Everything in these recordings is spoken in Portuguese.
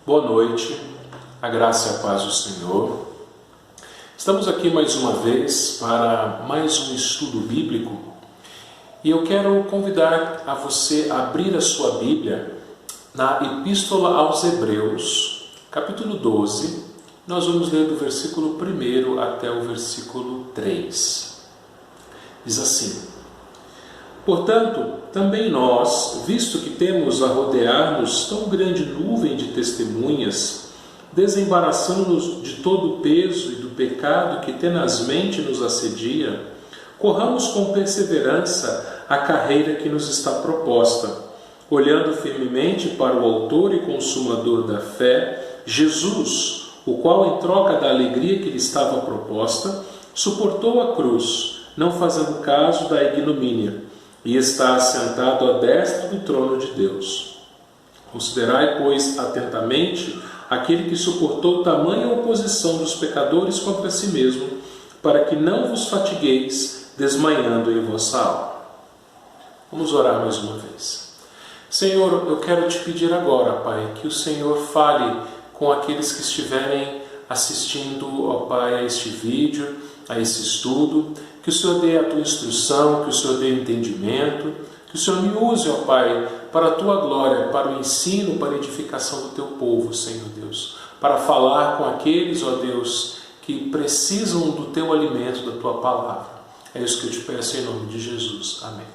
Boa noite, a graça e a paz do Senhor. Estamos aqui mais uma vez para mais um estudo bíblico e eu quero convidar a você a abrir a sua Bíblia na Epístola aos Hebreus, capítulo 12. Nós vamos ler do versículo 1 até o versículo 3. Diz assim: Portanto, também nós, visto que temos a rodear-nos tão grande nuvem de testemunhas, desembaraçando-nos de todo o peso e do pecado que tenazmente nos assedia, corramos com perseverança a carreira que nos está proposta, olhando firmemente para o autor e consumador da fé, Jesus, o qual, em troca da alegria que lhe estava proposta, suportou a cruz, não fazendo caso da ignomínia, e está assentado à destra do trono de Deus. Considerai, pois, atentamente aquele que suportou tamanha oposição dos pecadores contra si mesmo, para que não vos fatigueis, desmanhando em vossa alma. Vamos orar mais uma vez. Senhor, eu quero te pedir agora, Pai, que o Senhor fale com aqueles que estiverem assistindo, ó Pai, a este vídeo, a esse estudo, que o Senhor dê a tua instrução, que o Senhor dê entendimento, que o Senhor me use, ó Pai, para a tua glória, para o ensino, para a edificação do teu povo, Senhor Deus, para falar com aqueles, ó Deus, que precisam do teu alimento, da tua palavra. É isso que eu te peço em nome de Jesus. Amém.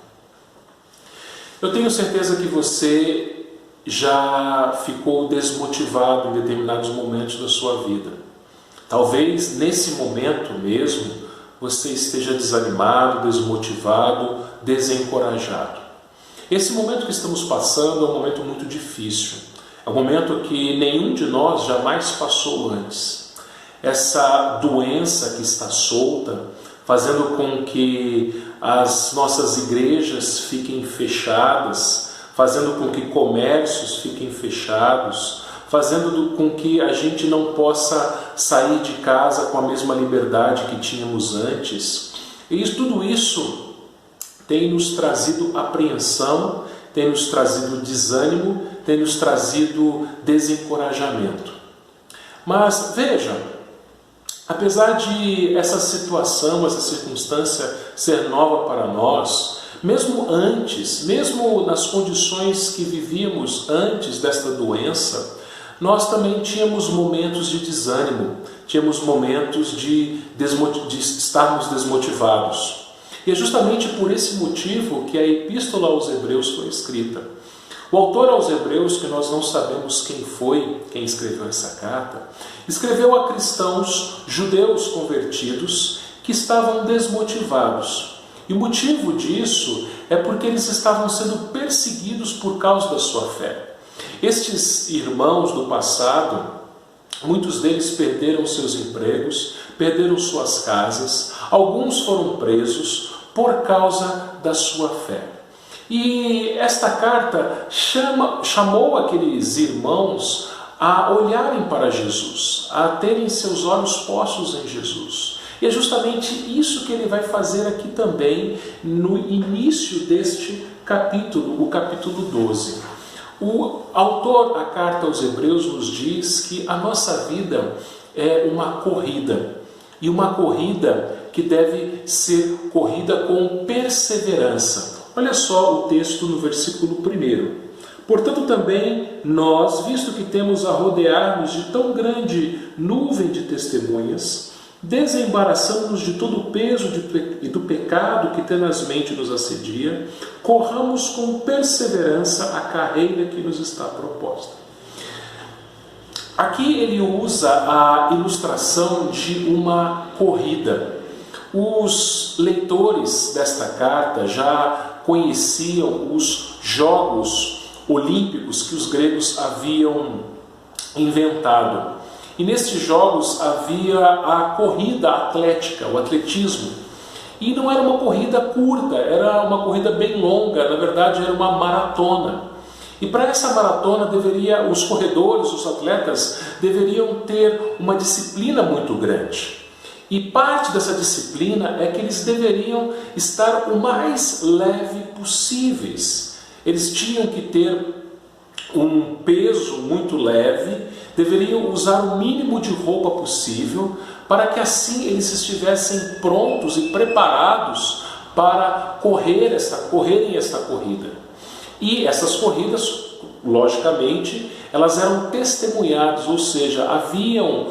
Eu tenho certeza que você já ficou desmotivado em determinados momentos da sua vida. Talvez nesse momento mesmo você esteja desanimado, desmotivado, desencorajado. Esse momento que estamos passando é um momento muito difícil. É um momento que nenhum de nós jamais passou antes. Essa doença que está solta, fazendo com que as nossas igrejas fiquem fechadas, fazendo com que comércios fiquem fechados, fazendo com que a gente não possa sair de casa com a mesma liberdade que tínhamos antes. E tudo isso tem nos trazido apreensão, tem nos trazido desânimo, tem nos trazido desencorajamento. Mas veja, apesar de essa situação, essa circunstância ser nova para nós, mesmo antes, mesmo nas condições que vivíamos antes desta doença, nós também tínhamos momentos de desânimo, tínhamos momentos de estarmos desmotivados. E é justamente por esse motivo que a Epístola aos Hebreus foi escrita. O autor aos Hebreus, que nós não sabemos quem foi, quem escreveu essa carta, escreveu a cristãos judeus convertidos que estavam desmotivados. E o motivo disso é porque eles estavam sendo perseguidos por causa da sua fé. Estes irmãos do passado, muitos deles perderam seus empregos, perderam suas casas, alguns foram presos por causa da sua fé. E esta carta chamou aqueles irmãos a olharem para Jesus, a terem seus olhos postos em Jesus. E é justamente isso que ele vai fazer aqui também no início deste capítulo, o capítulo 12. O autor da carta aos Hebreus nos diz que a nossa vida é uma corrida, e uma corrida que deve ser corrida com perseverança. Olha só o texto no versículo 1. Portanto, também nós, visto que temos a rodear-nos de tão grande nuvem de testemunhas, desembaraçando-nos de todo o peso e do pecado que tenazmente nos assedia, corramos com perseverança a carreira que nos está proposta. Aqui ele usa a ilustração de uma corrida. Os leitores desta carta já conheciam os Jogos Olímpicos que os gregos haviam inventado. E nestes jogos havia a corrida atlética, o atletismo. E não era uma corrida curta, era uma corrida bem longa, na verdade era uma maratona. E para essa maratona os corredores, os atletas, deveriam ter uma disciplina muito grande. E parte dessa disciplina é que eles deveriam estar o mais leve possíveis. Eles tinham que ter um peso muito leve, deveriam usar o mínimo de roupa possível, para que assim eles estivessem prontos e preparados para correrem esta corrida. E essas corridas, logicamente, elas eram testemunhadas, ou seja, haviam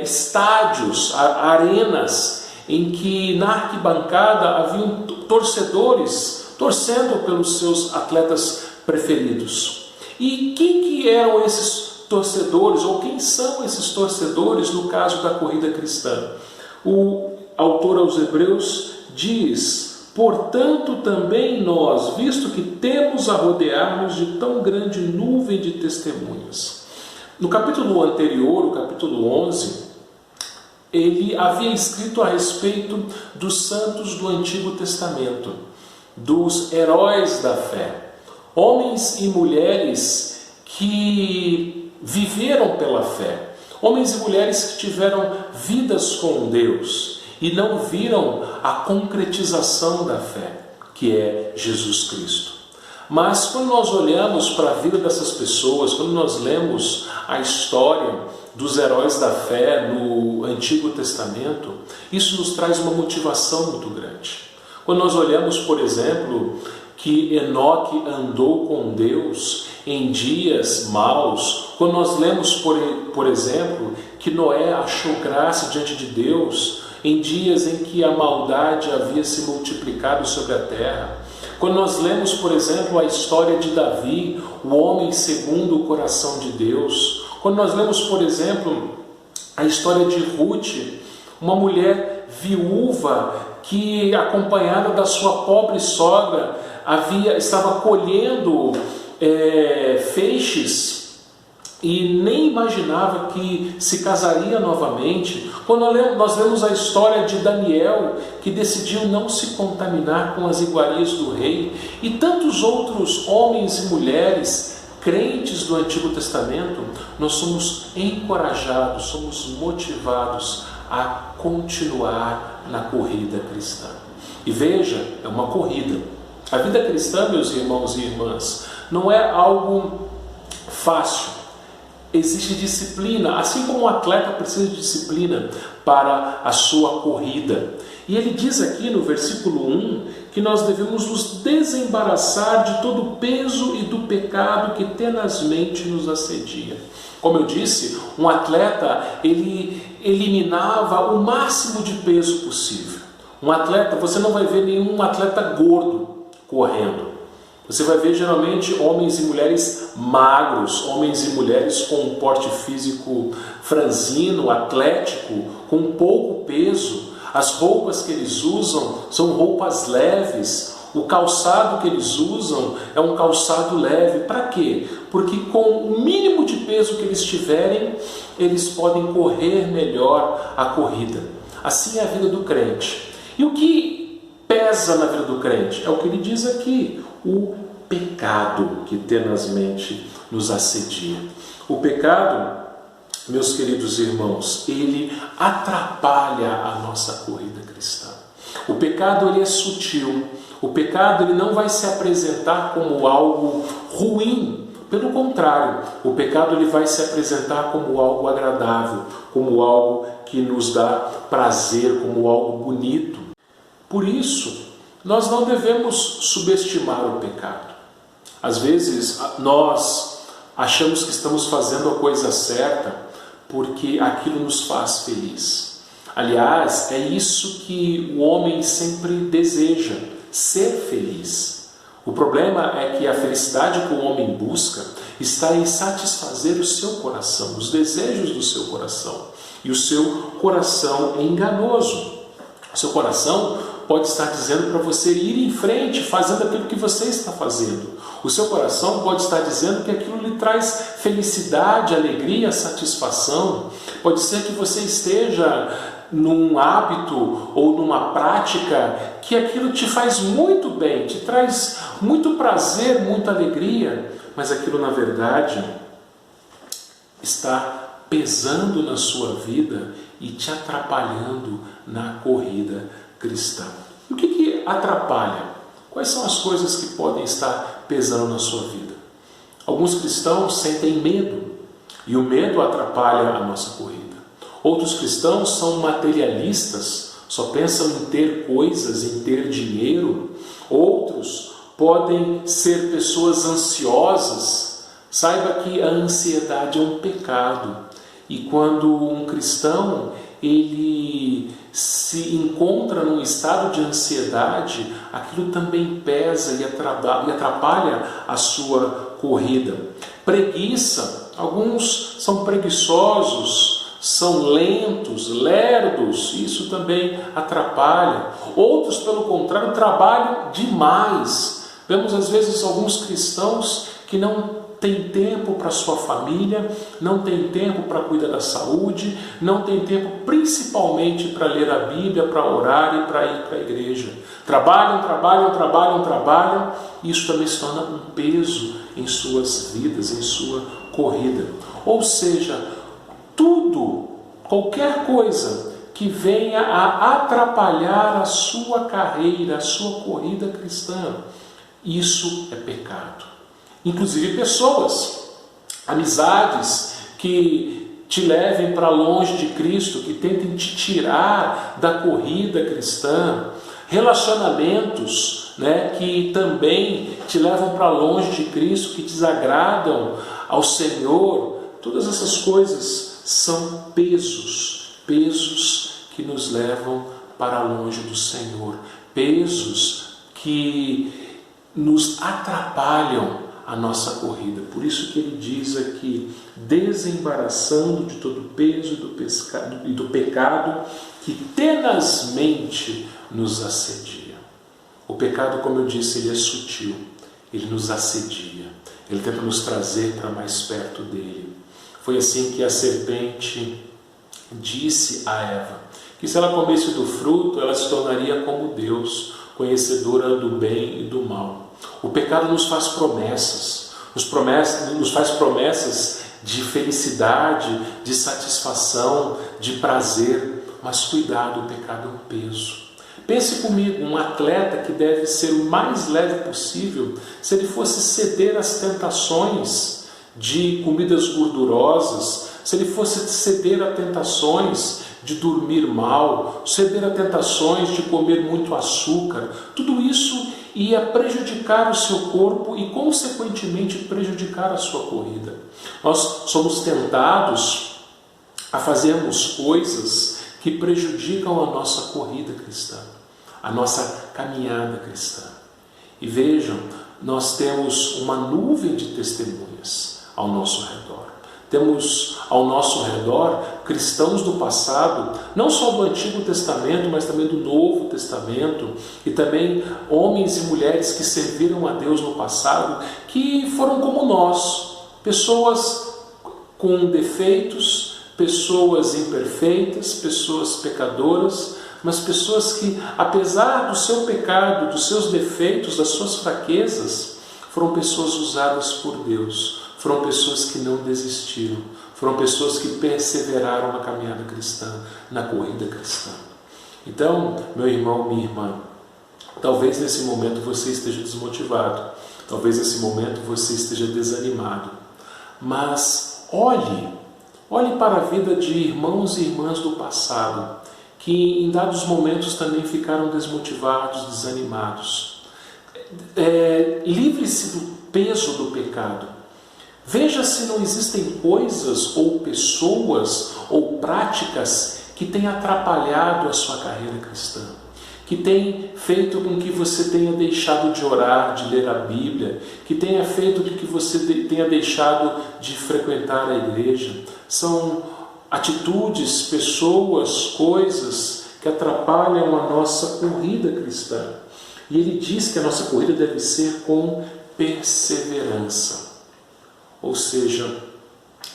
estádios, arenas, em que na arquibancada haviam torcedores torcendo pelos seus atletas preferidos. E quem que eram esses torcedores, ou quem são esses torcedores no caso da corrida cristã? O autor aos Hebreus diz: portanto também nós, visto que temos a rodear-nos de tão grande nuvem de testemunhas. No capítulo anterior, o capítulo 11, ele havia escrito a respeito dos santos do Antigo Testamento, dos heróis da fé, homens e mulheres que viveram pela fé, homens e mulheres que tiveram vidas com Deus e não viram a concretização da fé, que é Jesus Cristo. Mas quando nós olhamos para a vida dessas pessoas, quando nós lemos a história dos heróis da fé no Antigo Testamento, isso nos traz uma motivação muito grande. Quando nós olhamos, por exemplo, que Enoque andou com Deus em dias maus, quando nós lemos, por exemplo, que Noé achou graça diante de Deus em dias em que a maldade havia se multiplicado sobre a terra, quando nós lemos, por exemplo, a história de Davi, o homem segundo o coração de Deus, quando nós lemos, por exemplo, a história de Ruth, uma mulher viúva que, acompanhada da sua pobre sogra, estava colhendo feixes e nem imaginava que se casaria novamente. Quando nós lemos a história de Daniel, que decidiu não se contaminar com as iguarias do rei, e tantos outros homens e mulheres crentes do Antigo Testamento, nós somos encorajados, somos motivados a continuar na corrida cristã. E veja, é uma corrida. A vida cristã, meus irmãos e irmãs, não é algo fácil. Existe disciplina, assim como um atleta precisa de disciplina para a sua corrida. E ele diz aqui no versículo 1 que nós devemos nos desembaraçar de todo o peso e do pecado que tenazmente nos assedia. Como eu disse, um atleta, ele eliminava o máximo de peso possível. Um atleta, você não vai ver nenhum atleta gordo correndo. Você vai ver geralmente homens e mulheres magros, homens e mulheres com um porte físico franzino, atlético, com pouco peso. As roupas que eles usam são roupas leves. O calçado que eles usam é um calçado leve. Para quê? Porque com o mínimo de peso que eles tiverem, eles podem correr melhor a corrida. Assim é a vida do crente. E o que pesa na vida do crente? É o que ele diz aqui: o pecado que tenazmente nos assedia. O pecado, meus queridos irmãos, ele atrapalha a nossa corrida cristã. O pecado, ele é sutil. O pecado, ele não vai se apresentar como algo ruim. Pelo contrário, o pecado, ele vai se apresentar como algo agradável, como algo que nos dá prazer, como algo bonito. Por isso, nós não devemos subestimar o pecado. Às vezes, nós achamos que estamos fazendo a coisa certa porque aquilo nos faz feliz. Aliás, é isso que o homem sempre deseja, ser feliz. O problema é que a felicidade que o homem busca está em satisfazer o seu coração, os desejos do seu coração. E o seu coração é enganoso. O seu coração pode estar dizendo para você ir em frente, fazendo aquilo que você está fazendo. O seu coração pode estar dizendo que aquilo lhe traz felicidade, alegria, satisfação. Pode ser que você esteja num hábito ou numa prática que aquilo te faz muito bem, te traz muito prazer, muita alegria, mas aquilo na verdade está pesando na sua vida e te atrapalhando na corrida cristã. E o que atrapalha? Quais são as coisas que podem estar pesando na sua vida? Alguns cristãos sentem medo, e o medo atrapalha a nossa corrida. Outros cristãos são materialistas, só pensam em ter coisas, em ter dinheiro. Outros podem ser pessoas ansiosas. Saiba que a ansiedade é um pecado. E quando um cristão ele se encontra num estado de ansiedade, aquilo também pesa e atrapalha a sua corrida. Preguiça, alguns são preguiçosos, são lentos, lerdos, isso também atrapalha. Outros, pelo contrário, trabalham demais. Vemos às vezes alguns cristãos que não têm tempo para sua família, não têm tempo para cuidar da saúde, não têm tempo principalmente para ler a Bíblia, para orar e para ir para a igreja. Trabalham, e isso também se torna um peso em suas vidas, em sua corrida. Ou seja, tudo, qualquer coisa que venha a atrapalhar a sua carreira, a sua corrida cristã, isso é pecado. Inclusive pessoas, amizades que te levem para longe de Cristo, que tentem te tirar da corrida cristã, relacionamentos, que também te levam para longe de Cristo, que desagradam ao Senhor. Todas essas coisas são pesos que nos levam para longe do Senhor, pesos que nos atrapalham a nossa corrida. Por isso que ele diz aqui, desembaraçando de todo o peso e do pecado que tenazmente nos assedia. O pecado, como eu disse, ele é sutil, ele nos assedia, ele tenta nos trazer para mais perto dele. Foi assim que a serpente disse a Eva, que se ela comesse do fruto, ela se tornaria como Deus, conhecedora do bem e do mal. O pecado nos faz promessas, nos faz promessas de felicidade, de satisfação, de prazer, mas cuidado, o pecado é um peso. Pense comigo, um atleta que deve ser o mais leve possível, se ele fosse ceder às tentações de comidas gordurosas, se ele fosse ceder a tentações de dormir mal, ceder a tentações de comer muito açúcar, tudo isso ia prejudicar o seu corpo e, consequentemente, prejudicar a sua corrida. Nós somos tentados a fazermos coisas que prejudicam a nossa corrida cristã, a nossa caminhada cristã. E vejam, nós temos uma nuvem de testemunhas ao nosso redor. Temos ao nosso redor cristãos do passado, não só do Antigo Testamento, mas também do Novo Testamento, e também homens e mulheres que serviram a Deus no passado, que foram como nós, pessoas com defeitos, pessoas imperfeitas, pessoas pecadoras, mas pessoas que, apesar do seu pecado, dos seus defeitos, das suas fraquezas, foram pessoas usadas por Deus. Foram pessoas que não desistiram, foram pessoas que perseveraram na caminhada cristã, na corrida cristã. Então, meu irmão, minha irmã, talvez nesse momento você esteja desmotivado, talvez nesse momento você esteja desanimado, mas olhe para a vida de irmãos e irmãs do passado, que em dados momentos também ficaram desmotivados, desanimados. Livre-se do peso do pecado. Veja se não existem coisas ou pessoas ou práticas que têm atrapalhado a sua carreira cristã, que têm feito com que você tenha deixado de orar, de ler a Bíblia, que tenha feito com que você tenha deixado de frequentar a igreja. São atitudes, pessoas, coisas que atrapalham a nossa corrida cristã. E ele diz que a nossa corrida deve ser com perseverança. Ou seja,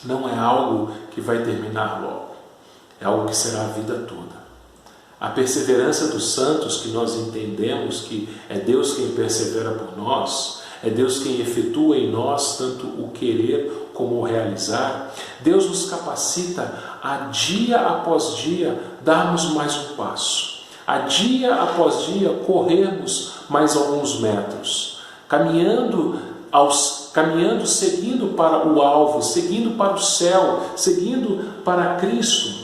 não é algo que vai terminar logo, é algo que será a vida toda. A perseverança dos santos, que nós entendemos que é Deus quem persevera por nós, é Deus quem efetua em nós tanto o querer como o realizar, Deus nos capacita a dia após dia darmos mais um passo, a dia após dia corrermos mais alguns metros, caminhando aos caminhando, seguindo para o alvo, seguindo para o céu, seguindo para Cristo.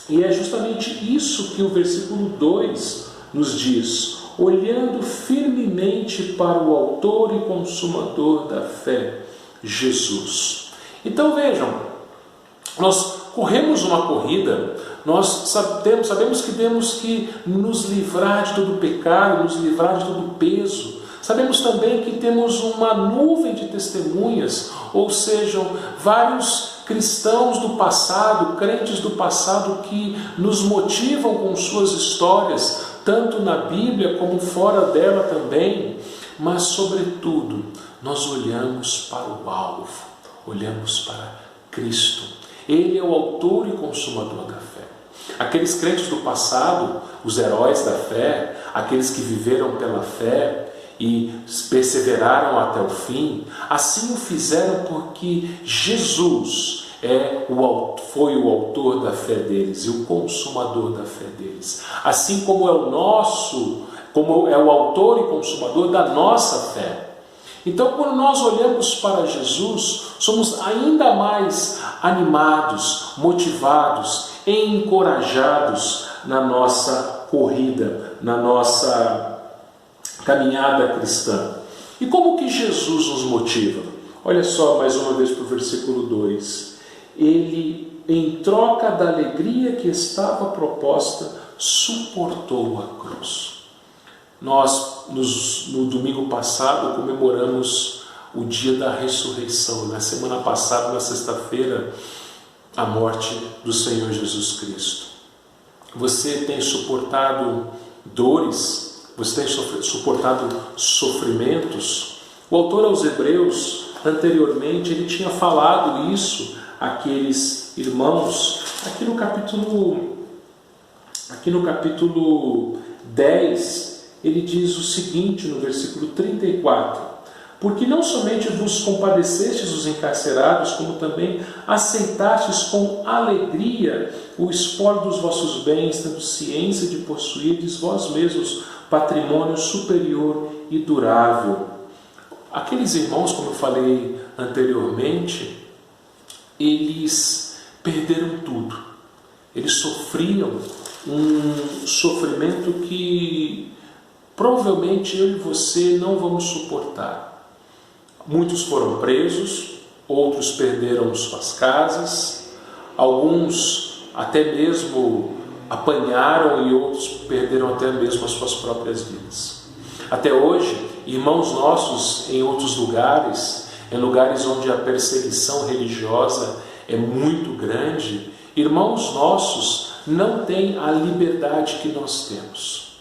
E é justamente isso que o versículo 2 nos diz: olhando firmemente para o autor e consumador da fé, Jesus. Então vejam, nós corremos uma corrida, nós sabemos que temos que nos livrar de todo o pecado, nos livrar de todo o peso. Sabemos também que temos uma nuvem de testemunhas, ou seja, vários cristãos do passado, crentes do passado, que nos motivam com suas histórias, tanto na Bíblia como fora dela também. Mas, sobretudo, nós olhamos para o alvo, olhamos para Cristo. Ele é o autor e consumador da fé. Aqueles crentes do passado, os heróis da fé, aqueles que viveram pela fé e perseveraram até o fim, assim o fizeram porque Jesus foi o autor da fé deles e o consumador da fé deles. Assim como é o autor e consumador da nossa fé. Então, quando nós olhamos para Jesus, somos ainda mais animados, motivados, encorajados na nossa corrida, na nossa caminhada cristã. E como que Jesus nos motiva? Olha só mais uma vez para o versículo 2. Ele, em troca da alegria que estava proposta, suportou a cruz. Nós, no domingo passado, comemoramos o dia da ressurreição. Na semana passada, na sexta-feira, a morte do Senhor Jesus Cristo. Você tem suportado dores? Você tem suportado sofrimentos? O autor aos Hebreus, anteriormente, ele tinha falado isso àqueles irmãos. Aqui no capítulo 10, ele diz o seguinte, no versículo 34: porque não somente vos compadecestes os encarcerados, como também aceitastes com alegria o espólio dos vossos bens, tendo ciência de possuirdes vós mesmos patrimônio superior e durável. Aqueles irmãos, como eu falei anteriormente, eles perderam tudo. Eles sofriam um sofrimento que provavelmente eu e você não vamos suportar. Muitos foram presos, outros perderam suas casas, alguns até mesmo apanharam e outros perderam até mesmo as suas próprias vidas. Até hoje, irmãos nossos em outros lugares, em lugares onde a perseguição religiosa é muito grande, irmãos nossos não têm a liberdade que nós temos.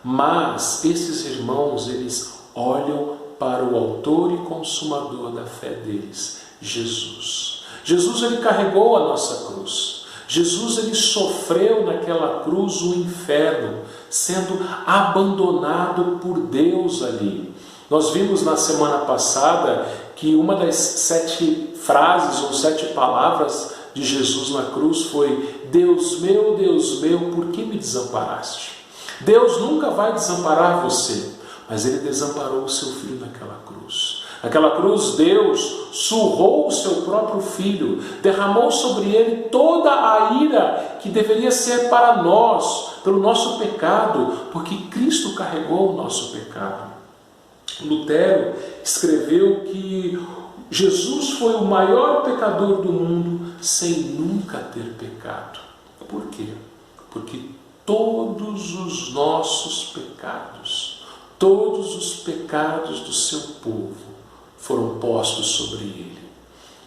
Mas esses irmãos, eles olham para o autor e consumador da fé deles, Jesus. Jesus, ele carregou a nossa cruz. Jesus, ele sofreu naquela cruz o inferno, sendo abandonado por Deus ali. Nós vimos na semana passada que uma das 7 frases ou 7 palavras de Jesus na cruz foi: Deus meu, por que me desamparaste? Deus nunca vai desamparar você, mas ele desamparou o seu filho naquela cruz. Naquela cruz, Deus surrou o seu próprio filho, derramou sobre ele toda a ira que deveria ser para nós, pelo nosso pecado, porque Cristo carregou o nosso pecado. Lutero escreveu que Jesus foi o maior pecador do mundo sem nunca ter pecado. Por quê? Porque todos os nossos pecados, todos os pecados do seu povo foram postos sobre ele.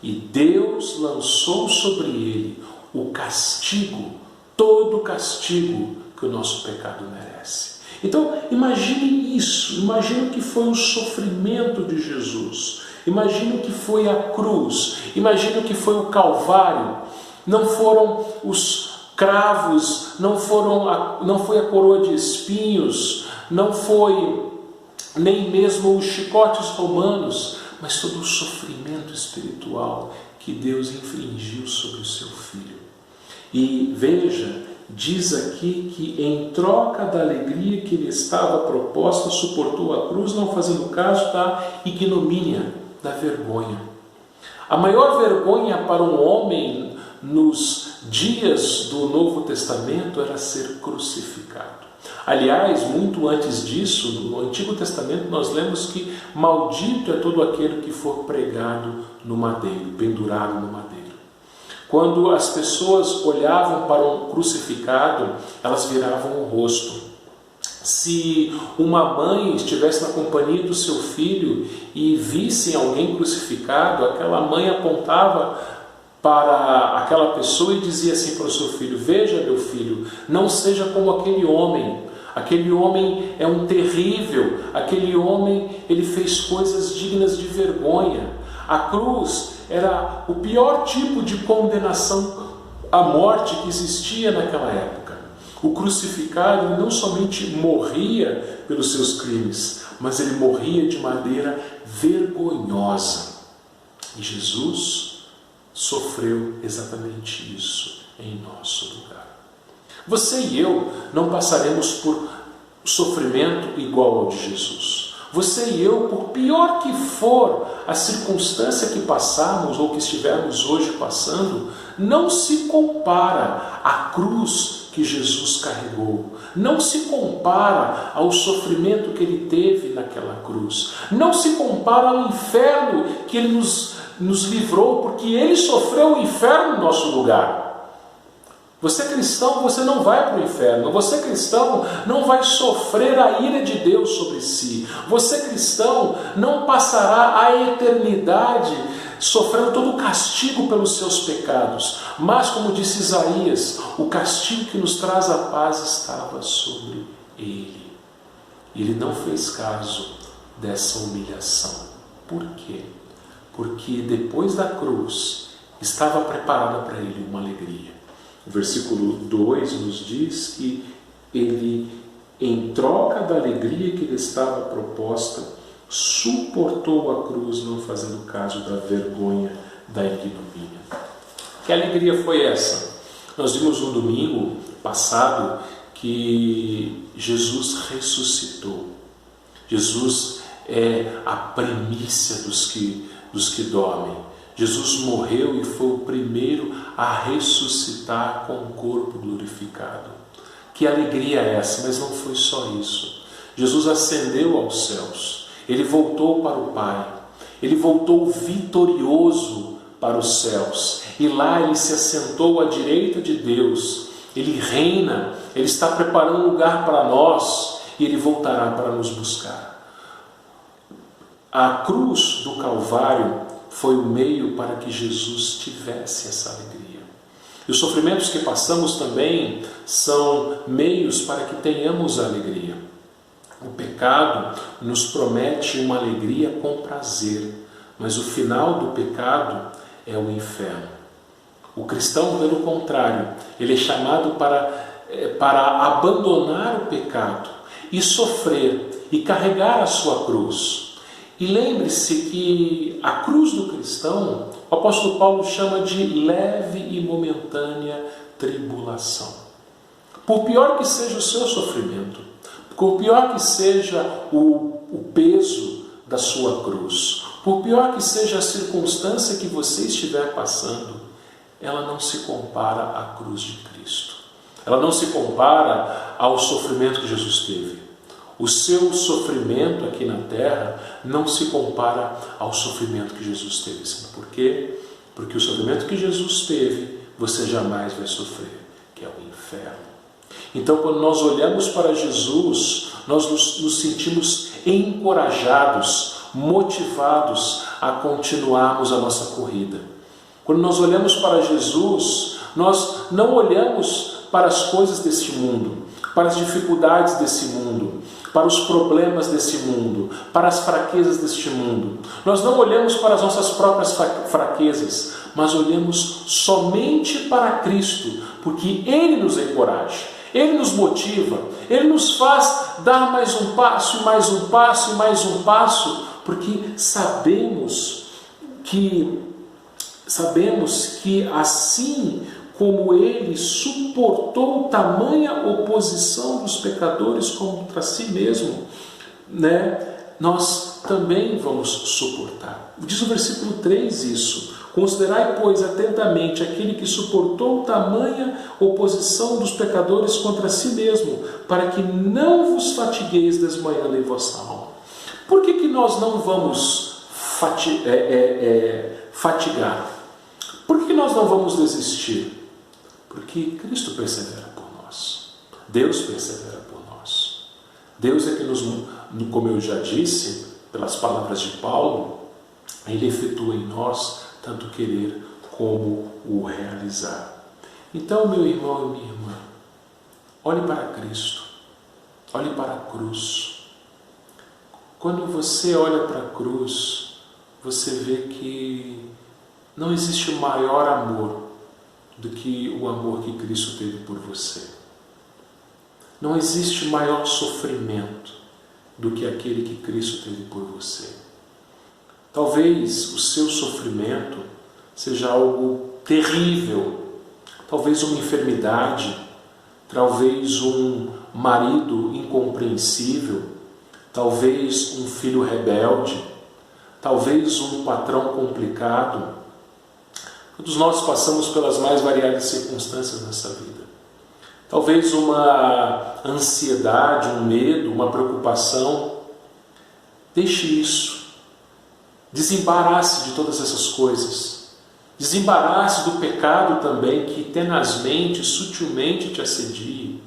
E Deus lançou sobre ele o castigo, todo o castigo que o nosso pecado merece. Então, imagine isso, imagine o que foi o sofrimento de Jesus, imagine o que foi a cruz, imagine o que foi o Calvário. Não foram os cravos, não foi a coroa de espinhos, não foi nem mesmo os chicotes romanos, mas todo o sofrimento espiritual que Deus infligiu sobre o seu Filho. E veja, diz aqui que em troca da alegria que lhe estava proposta, suportou a cruz, não fazendo caso da ignomínia. da vergonha. A maior vergonha para um homem nos dias do Novo Testamento era ser crucificado. Aliás, muito antes disso, no Antigo Testamento, nós lemos que maldito é todo aquele que for pregado no madeiro, pendurado no madeiro. Quando as pessoas olhavam para um crucificado, elas viravam o rosto. Se uma mãe estivesse na companhia do seu filho e vissem alguém crucificado, aquela mãe apontava para aquela pessoa e dizia assim para o seu filho: veja, meu filho, não seja como aquele homem é um terrível, aquele homem, ele fez coisas dignas de vergonha. A cruz era o pior tipo de condenação à morte que existia naquela época. O crucificado não somente morria pelos seus crimes, mas ele morria de maneira vergonhosa. E Jesus sofreu exatamente isso em nosso lugar. Você e eu não passaremos por sofrimento igual ao de Jesus. Você e eu, por pior que for a circunstância que passamos ou que estivermos hoje passando, não se compara à cruz que Jesus carregou. Não se compara ao sofrimento que ele teve naquela cruz. Não se compara ao inferno que ele nos livrou, porque ele sofreu o inferno no nosso lugar. Você cristão, você não vai para o inferno. Você cristão não vai sofrer a ira de Deus sobre si. Você cristão não passará a eternidade sofrendo todo o castigo pelos seus pecados. Mas, como disse Isaías, o castigo que nos traz a paz estava sobre ele. E ele não fez caso dessa humilhação. Por quê? Porque depois da cruz estava preparada para ele uma alegria. O versículo 2 nos diz que ele, em troca da alegria que lhe estava proposta, suportou a cruz, não fazendo caso da vergonha, da ignomínia. Que alegria foi essa? Nós vimos no domingo passado que Jesus ressuscitou. Jesus é a primícia dos que dormem. Jesus morreu e foi o primeiro a ressuscitar com o corpo glorificado. Que alegria é essa? Mas não foi só isso. Jesus ascendeu aos céus. Ele voltou para o Pai. Ele voltou vitorioso para os céus. E lá ele se assentou à direita de Deus. Ele reina. Ele está preparando um lugar para nós. E ele voltará para nos buscar. A cruz do Calvário foi o meio para que Jesus tivesse essa alegria. E os sofrimentos que passamos também são meios para que tenhamos a alegria. O pecado nos promete uma alegria com prazer, mas o final do pecado é o inferno. O cristão, pelo contrário, ele é chamado para abandonar o pecado e sofrer e carregar a sua cruz. E lembre-se que a cruz do cristão, o apóstolo Paulo chama de leve e momentânea tribulação. Por pior que seja o seu sofrimento, por pior que seja o peso da sua cruz, por pior que seja a circunstância que você estiver passando, ela não se compara à cruz de Cristo. Ela não se compara ao sofrimento que Jesus teve. O seu sofrimento aqui na terra não se compara ao sofrimento que Jesus teve. Sabe por quê? Porque o sofrimento que Jesus teve, você jamais vai sofrer, que é o inferno. Então, quando nós olhamos para Jesus, nós nos sentimos encorajados, motivados a continuarmos a nossa corrida. Quando nós olhamos para Jesus, nós não olhamos para as coisas deste mundo, para as dificuldades desse mundo, para os problemas desse mundo, para as fraquezas deste mundo. Nós não olhamos para as nossas próprias fraquezas, mas olhamos somente para Cristo, porque Ele nos encoraja, Ele nos motiva, Ele nos faz dar mais um passo, e mais um passo, e mais um passo, porque sabemos que assim como ele suportou tamanha oposição dos pecadores contra si mesmo, nós também vamos suportar. Diz o versículo 3 isso: considerai, pois, atentamente aquele que suportou tamanha oposição dos pecadores contra si mesmo, para que não vos fatigueis desmanhando em vossa alma. Por que nós não vamos fatigar? Por que nós não vamos desistir? Porque Cristo persevera por nós. Deus persevera por nós. Deus é que como eu já disse, pelas palavras de Paulo, Ele efetua em nós tanto querer como o realizar. Então, meu irmão e minha irmã, olhe para Cristo, olhe para a cruz. Quando você olha para a cruz, você vê que não existe maior amor do que o amor que Cristo teve por você. Não existe maior sofrimento do que aquele que Cristo teve por você. Talvez o seu sofrimento seja algo terrível, talvez uma enfermidade, talvez um marido incompreensível, talvez um filho rebelde, talvez um patrão complicado. Todos nós passamos pelas mais variadas circunstâncias nessa vida. Talvez uma ansiedade, um medo, uma preocupação. Deixe isso. Desembarace de todas essas coisas. Desembarace do pecado também que tenazmente, sutilmente te assedia.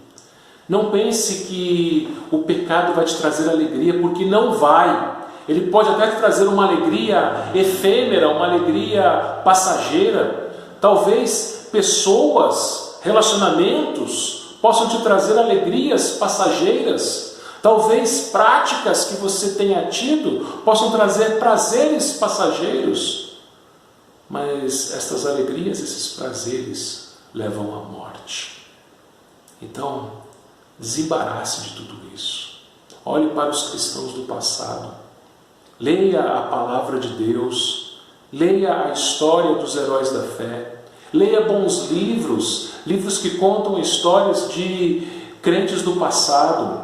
Não pense que o pecado vai te trazer alegria, porque não vai. Ele pode até te trazer uma alegria efêmera, uma alegria passageira. Talvez pessoas, relacionamentos possam te trazer alegrias passageiras. Talvez práticas que você tenha tido possam trazer prazeres passageiros. Mas estas alegrias, esses prazeres levam à morte. Então, desembarace de tudo isso. Olhe para os cristãos do passado. Leia a palavra de Deus. Leia a história dos heróis da fé. Leia bons livros, livros que contam histórias de crentes do passado.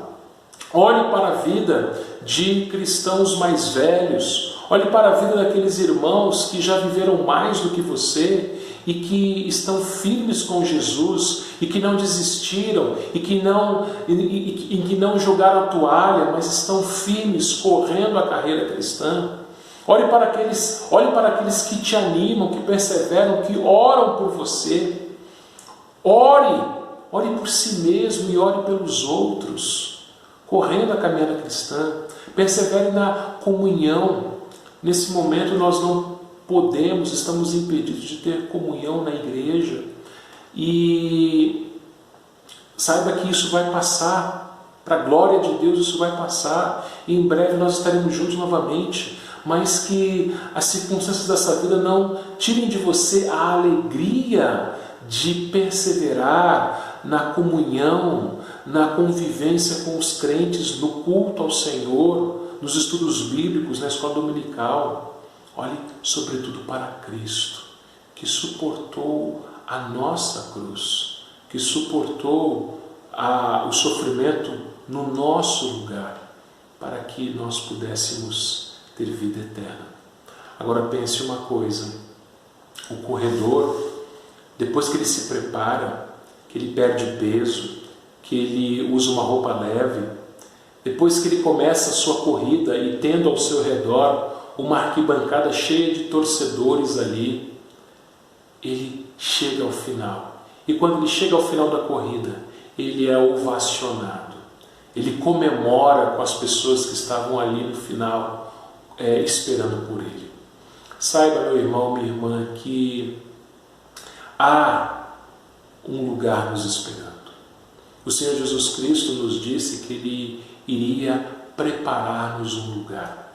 Olhe para a vida de cristãos mais velhos. Olhe para a vida daqueles irmãos que já viveram mais do que você e que estão firmes com Jesus e que não desistiram e que não jogaram a toalha, mas estão firmes, correndo a carreira cristã. Olhe para aqueles que te animam, que perseveram, que oram por você. Ore por si mesmo e ore pelos outros, correndo a caminhada cristã. Persevere na comunhão. Nesse momento nós não estamos impedidos de ter comunhão na igreja. E saiba que isso vai passar. Para a glória de Deus isso vai passar. E em breve nós estaremos juntos novamente. Mas que as circunstâncias dessa vida não tirem de você a alegria de perseverar na comunhão, na convivência com os crentes, no culto ao Senhor, nos estudos bíblicos, na escola dominical. Olhe sobretudo para Cristo, que suportou a nossa cruz, que suportou o sofrimento no nosso lugar, para que nós pudéssemos ter vida eterna. Agora pense uma coisa: o corredor, depois que ele se prepara, que ele perde peso, que ele usa uma roupa leve, depois que ele começa a sua corrida e tendo ao seu redor uma arquibancada cheia de torcedores ali, ele chega ao final. E quando ele chega ao final da corrida, ele é ovacionado. Ele comemora com as pessoas que estavam ali no final, esperando por ele. Saiba, meu irmão, minha irmã, que há um lugar nos esperando. O Senhor Jesus Cristo nos disse que Ele iria preparar-nos um lugar.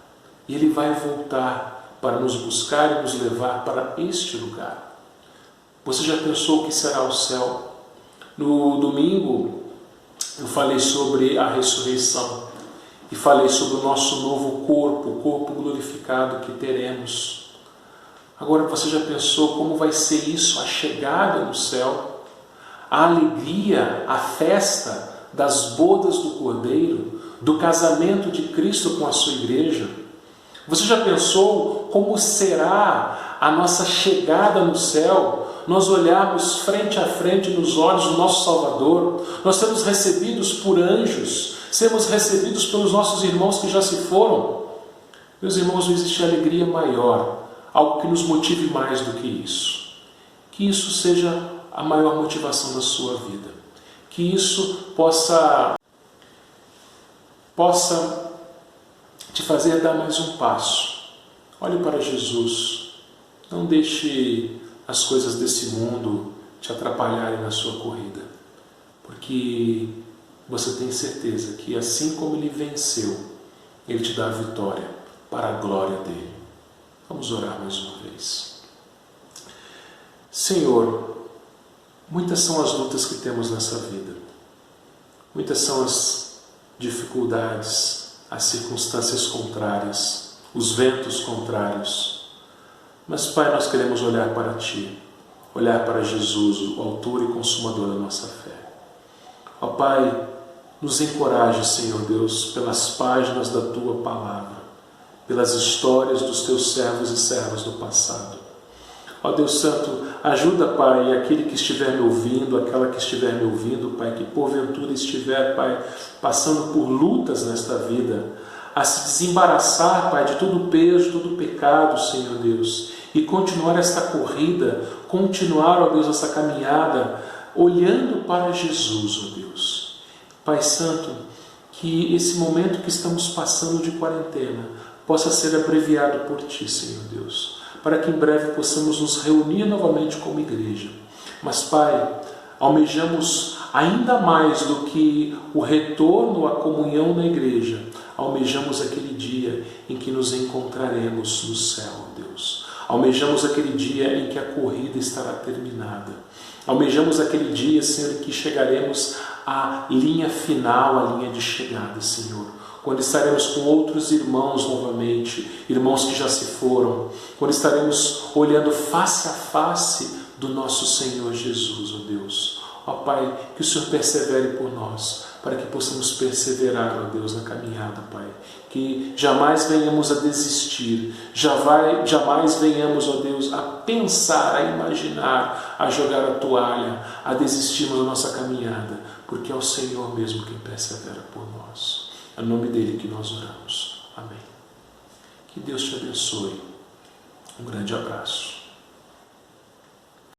E Ele vai voltar para nos buscar e nos levar para este lugar. Você já pensou o que será o céu? No domingo eu falei sobre a ressurreição. E falei sobre o nosso novo corpo, o corpo glorificado que teremos. Agora você já pensou como vai ser isso, a chegada no céu? A alegria, a festa das bodas do Cordeiro, do casamento de Cristo com a sua igreja? Você já pensou como será a nossa chegada no céu? Nós olharmos frente a frente nos olhos do nosso Salvador, nós sermos recebidos por anjos, sermos recebidos pelos nossos irmãos que já se foram. Meus irmãos, não existe alegria maior, algo que nos motive mais do que isso. Que isso seja a maior motivação da sua vida. Que isso possa te fazer dar mais um passo. Olhe para Jesus. Não deixe as coisas desse mundo te atrapalharem na sua corrida. Porque você tem certeza que assim como Ele venceu, Ele te dá a vitória para a glória dEle. Vamos orar mais uma vez. Senhor, muitas são as lutas que temos nessa vida. Muitas são as dificuldades, as circunstâncias contrárias, os ventos contrários. Mas, Pai, nós queremos olhar para Ti, olhar para Jesus, o autor e consumador da nossa fé. Ó Pai, nos encoraje, Senhor Deus, pelas páginas da Tua Palavra, pelas histórias dos Teus servos e servas do passado. Ó Deus Santo, ajuda, Pai, aquele que estiver me ouvindo, aquela que estiver me ouvindo, Pai, que porventura estiver, Pai, passando por lutas nesta vida, a se desembaraçar, Pai, de todo o peso, todo o pecado, Senhor Deus, e continuar esta corrida, continuar, ó Deus, essa caminhada, olhando para Jesus, ó Deus. Pai Santo, que esse momento que estamos passando de quarentena possa ser abreviado por Ti, Senhor Deus, para que em breve possamos nos reunir novamente como igreja. Mas, Pai, almejamos ainda mais do que o retorno à comunhão na igreja, almejamos aquele dia em que nos encontraremos no céu, Deus. Almejamos aquele dia em que a corrida estará terminada. Almejamos aquele dia, Senhor, em que chegaremos à linha final, à linha de chegada, Senhor. Quando estaremos com outros irmãos novamente, irmãos que já se foram. Quando estaremos olhando face a face do nosso Senhor Jesus, ó Deus. Ó Pai, que o Senhor persevere por nós, para que possamos perseverar, ó Deus, na caminhada, Pai. Que jamais venhamos a desistir, jamais venhamos, ó Deus, a pensar, a imaginar, a jogar a toalha, a desistirmos da nossa caminhada, porque é o Senhor mesmo quem persevera por nós. É no nome dEle que nós oramos. Amém. Que Deus te abençoe. Um grande abraço.